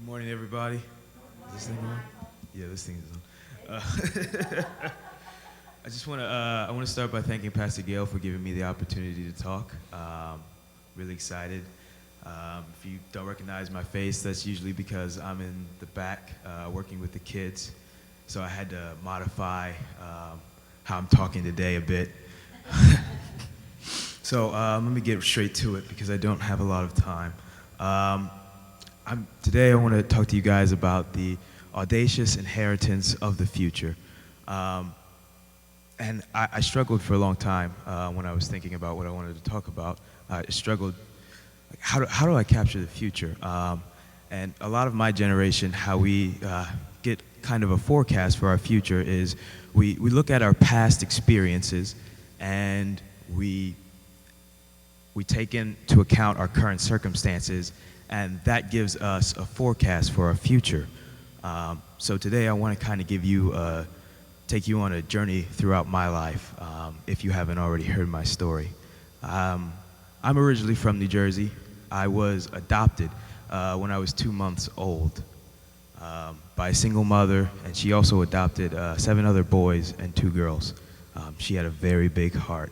Good morning, everybody. Is this thing on? Yeah, this thing is on. I want to start by thanking Pastor Gail for giving me the opportunity to talk. Really excited. If you don't recognize my face, that's usually because I'm in the back working with the kids. So I had to modify how I'm talking today a bit. So let me get straight to it because I don't have a lot of time. Today I want to talk to you guys about the audacious inheritance of the future. And I struggled for a long time when I was thinking about what I wanted to talk about. I struggled, like, how do I capture the future? And a lot of my generation, how we get kind of a forecast for our future is we look at our past experiences and we take into account our current circumstances, and that gives us a forecast for our future. So today I want to kind of take you on a journey throughout my life, if you haven't already heard my story. I'm originally from New Jersey. I was adopted when I was 2 months old by a single mother, and she also adopted 7 other boys and 2 girls. She had a very big heart.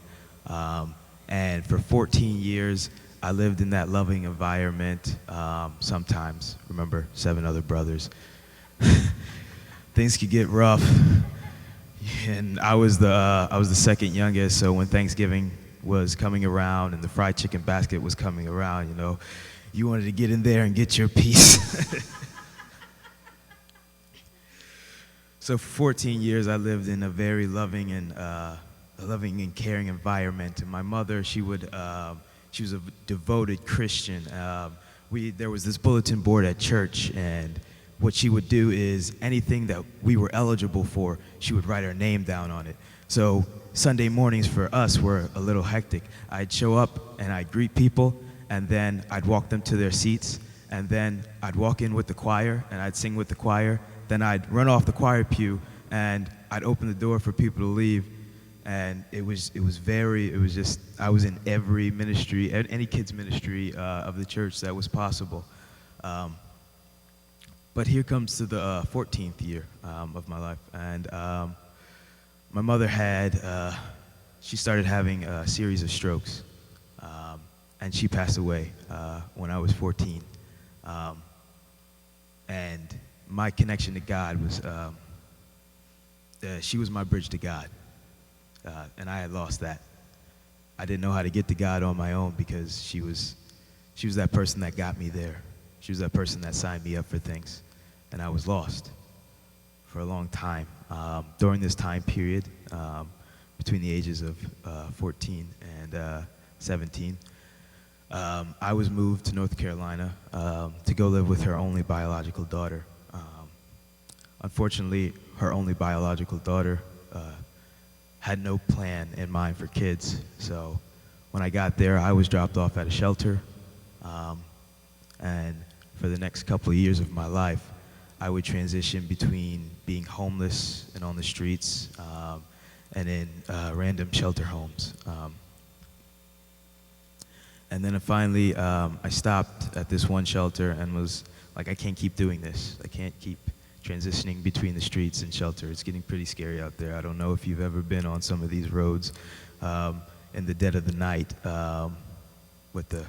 And for 14 years, I lived in that loving environment. Sometimes, remember, 7 other brothers. Things could get rough, and I was the second youngest. So when Thanksgiving was coming around and the fried chicken basket was coming around, you wanted to get in there and get your piece. So for 14 years, I lived in a very loving and caring environment. And my mother, she was a devoted Christian. There was this bulletin board at church, and what she would do is anything that we were eligible for, she would write our name down on it. So Sunday mornings for us were a little hectic. I'd show up and I'd greet people, and then I'd walk them to their seats, and then I'd walk in with the choir and I'd sing with the choir. Then I'd run off the choir pew and I'd open the door for people to leave. And I was in every ministry, any kids ministry of the church that was possible. But here comes to the 14th year of my life, and my mother she started having a series of strokes, and she passed away when I was 14. And my connection to God was, she was my bridge to God. And I had lost that. I didn't know how to get to God on my own because she was that person that got me there. She was that person that signed me up for things, and I was lost for a long time. During this time period, between the ages of 14 and 17, I was moved to North Carolina to go live with her only biological daughter. Unfortunately, her only biological daughter had no plan in mind for kids. So when I got there, I was dropped off at a shelter. And for the next couple of years of my life, I would transition between being homeless and on the streets and in random shelter homes. And then finally, I stopped at this one shelter and was like, I can't keep doing this. I can't keep transitioning between the streets and shelter. It's getting pretty scary out there. I don't know if you've ever been on some of these roads in the dead of the night with the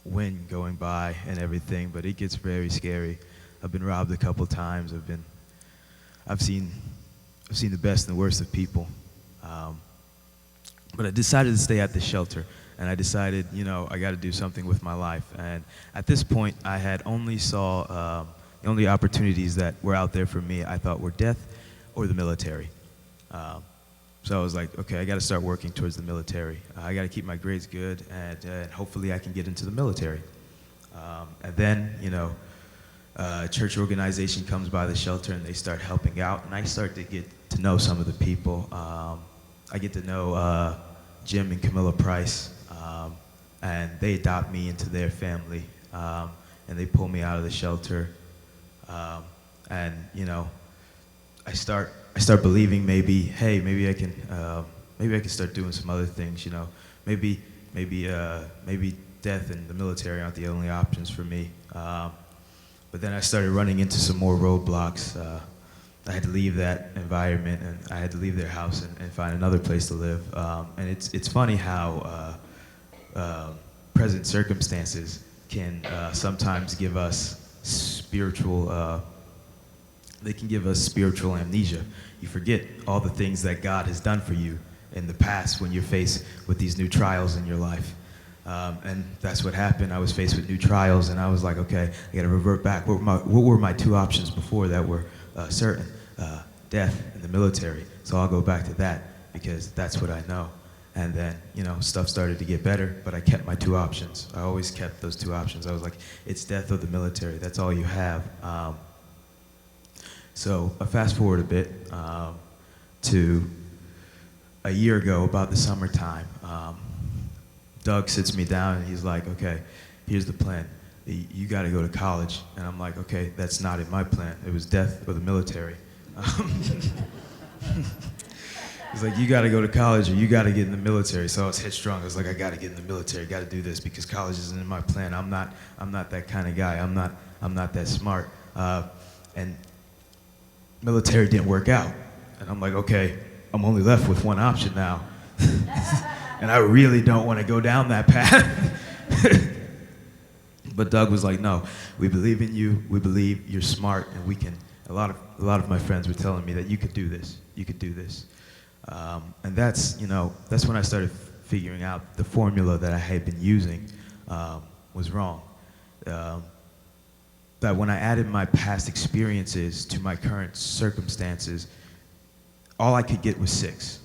wind going by and everything, but it gets very scary. I've been robbed a couple times. I've seen the best and the worst of people. But I decided to stay at the shelter, and I decided, I got to do something with my life. And at this point, I had only saw the only opportunities that were out there for me, I thought, were death or the military. So I was like, okay, I got to start working towards the military. I got to keep my grades good, and hopefully I can get into the military. And then, a church organization comes by the shelter, and they start helping out, and I start to get to know some of the people. I get to know Jim and Camilla Price, and they adopt me into their family, and they pull me out of the shelter. And I start believing maybe I can start doing some other things. Maybe death and the military aren't the only options for me. But then I started running into some more roadblocks. I had to leave that environment, and I had to leave their house and find another place to live. And it's funny how present circumstances can sometimes give us spiritual. They can give us spiritual amnesia. You forget all the things that God has done for you in the past when you're faced with these new trials in your life. And that's what happened. I was faced with new trials, and I was like, okay, I got to revert back. What were my two options before that were certain? Death and the military. So I'll go back to that because that's what I know. And then, stuff started to get better, but I kept my two options. I always kept those two options. I was like, it's death or the military. That's all you have. So fast forward a bit to a year ago, about the summertime. Doug sits me down and he's like, okay, here's the plan. You got to go to college. And I'm like, okay, that's not in my plan. It was death or the military. He's like, you got to go to college or you got to get in the military. So I was headstrong. I was like, I got to get in the military. Got to do this because college isn't in my plan. I'm not that kind of guy. I'm not that smart. And military didn't work out. And I'm like, okay, I'm only left with one option now. And I really don't want to go down that path. But Doug was like, no, we believe in you. We believe you're smart, and we can. A lot of my friends were telling me that you could do this. You could do this. And that's when I started figuring out the formula that I had been using was wrong. That when I added my past experiences to my current circumstances, all I could get was 6.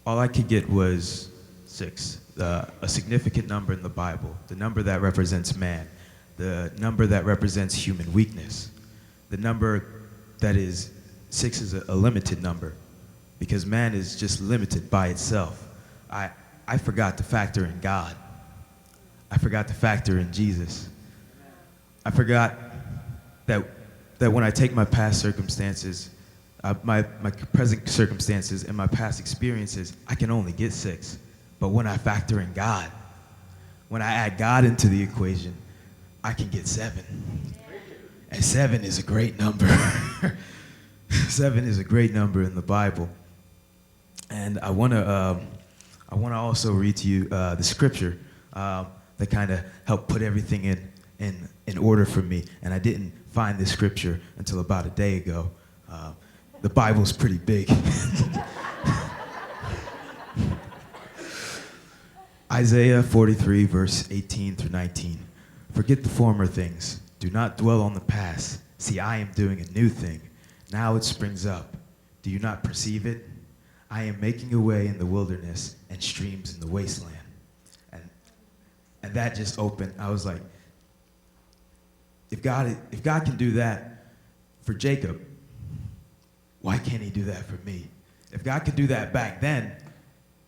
All I could get was 6, a significant number in the Bible, the number that represents man, the number that represents human weakness, the number that is 6 is a limited number because man is just limited by itself. I forgot to factor in God. I forgot to factor in Jesus. I forgot that when I take my past circumstances, my present circumstances and my past experiences, I can only get 6. But when I factor in God, when I add God into the equation, I can get 7. And 7 is a great number. 7 is a great number in the Bible. And I want to also read to you the scripture that kind of helped put everything in order for me. And I didn't find this scripture until about a day ago. The Bible's pretty big. Isaiah 43, verse 18 through 19. Forget the former things. Do not dwell on the past. See, I am doing a new thing. Now it springs up. Do you not perceive it? I am making a way in the wilderness and streams in the wasteland. And that just opened. I was like, if God can do that for Jacob, why can't he do that for me? If God could do that back then,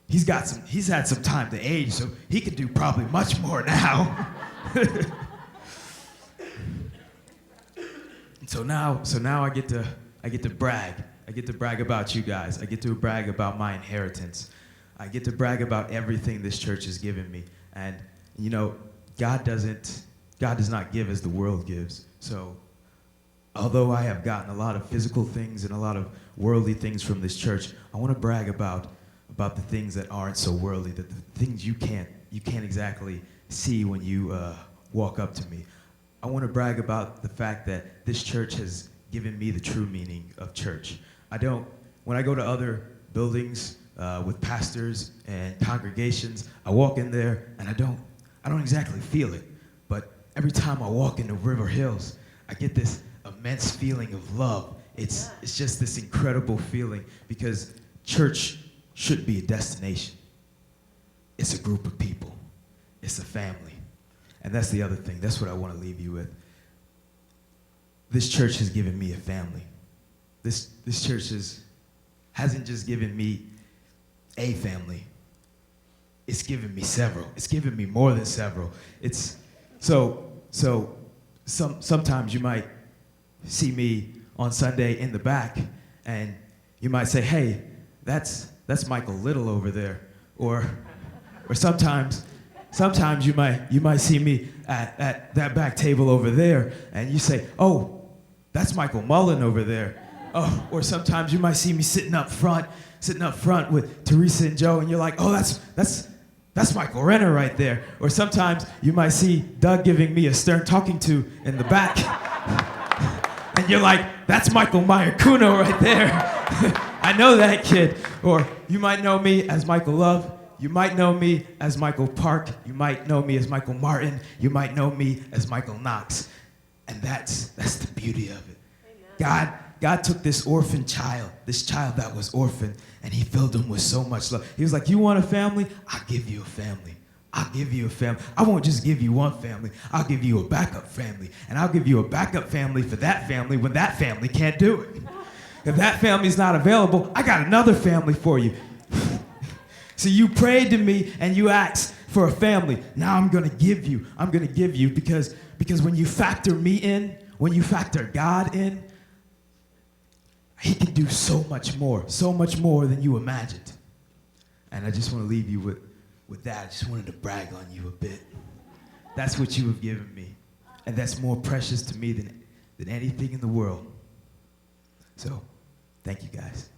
he's had some time to age, so he can do probably much more now. So now I get to brag. I get to brag about you guys. I get to brag about my inheritance. I get to brag about everything this church has given me. And God does not give as the world gives. So although I have gotten a lot of physical things and a lot of worldly things from this church, I want to brag about the things that aren't so worldly, the things you can't exactly see when you walk up to me. I want to brag about the fact that this church has given me the true meaning of church. When I go to other buildings with pastors and congregations, I walk in there and I don't exactly feel it. But every time I walk into River Hills, I get this immense feeling of love. It's just this incredible feeling because church should be a destination. It's a group of people. It's a family. And that's the other thing. That's what I want to leave you with. This church has given me a family. This church hasn't just given me a family. It's given me several. It's given me more than several. It's sometimes you might see me on Sunday in the back, and you might say, "Hey, that's Michael Little over there," or sometimes Sometimes you might see me at that back table over there, and you say, "Oh, that's Michael Mullen over there." Oh, or sometimes you might see me sitting up front with Teresa and Joe, and you're like, "Oh, that's Michael Renner right there." Or sometimes you might see Doug giving me a stern talking to in the back, and you're like, "That's Michael Mayakuno right there." I know that kid. Or you might know me as Michael Love. You might know me as Michael Park. You might know me as Michael Martin. You might know me as Michael Knox. And that's the beauty of it. God took this orphan child, this child that was orphaned, and he filled him with so much love. He was like, "You want a family? I'll give you a family. I'll give you a family. I won't just give you one family. I'll give you a backup family. And I'll give you a backup family for that family when that family can't do it. If that family's not available, I got another family for you." So you prayed to me and you asked for a family. Now I'm gonna give you because when you factor me in, when you factor God in, he can do so much more than you imagined. And I just want to leave you with that. I just wanted to brag on you a bit. That's what you have given me. And that's more precious to me than anything in the world. So, thank you guys.